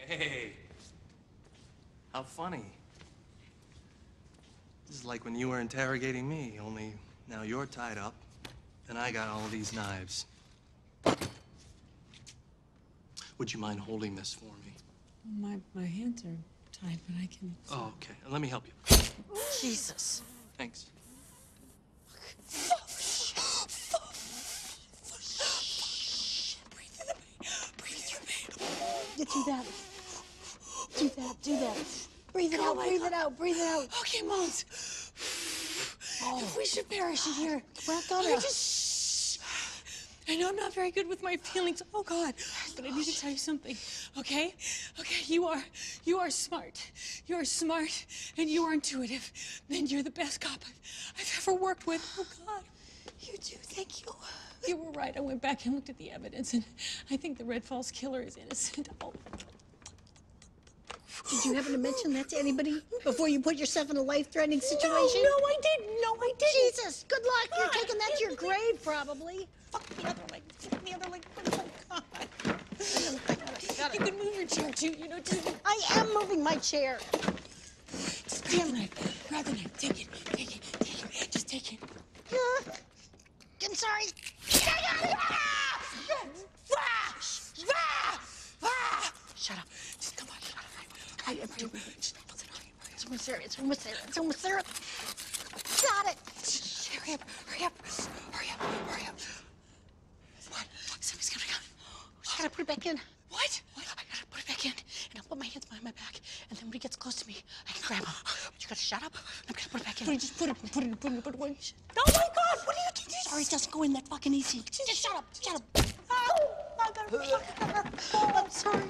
Hey. How funny. This is like when you were interrogating me, only now you're tied up, and I got all these knives. Would you mind holding this for me? My hands are tied, but I can... Oh, okay. Let me help you. Jesus. Thanks. Breathe through me. Do that. Do that. Breathe it out, breathe it out, breathe it out. Okay, Mons. If we should perish in here. We're not gonna. I know I'm not very good with my feelings. Oh, God. But I need to tell you something, okay? Okay, you are smart. You are smart, and you are intuitive. And you're the best cop I've ever worked with. Oh, God. You do, thank you. You were right. I went back and looked at the evidence, and I think the Red Falls killer is innocent. Oh. Did you happen to mention that to anybody before you put yourself in a life-threatening situation? No, I didn't. No, I didn't. Jesus, good luck. You're taking that to your grave, probably. Fuck the other leg. Fuck the other leg. Oh, God. You can move your chair, too. You know, just... I am moving my chair. Just grab the knife. Grab the knife. Take it. Take it. Take it. Just take it. I'm sorry. Shut up. Just come on. Shut up. I am doing it. It's almost there. It's almost there. It's almost there. Got it. Hurry up. Hurry up. Hurry up. Hurry up. What? Somebody's coming out. I gotta put it back in. What? I gotta put it back in, and I'll put my hands behind my back, and then when he gets close to me, I can grab him. But you gotta shut up. I'm gonna put it back in. Just put it away. Oh, my God. What are you doing? Sorry, it doesn't go in that fucking easy. Just shut up. Shut up. Oh, I got it. I'm sorry.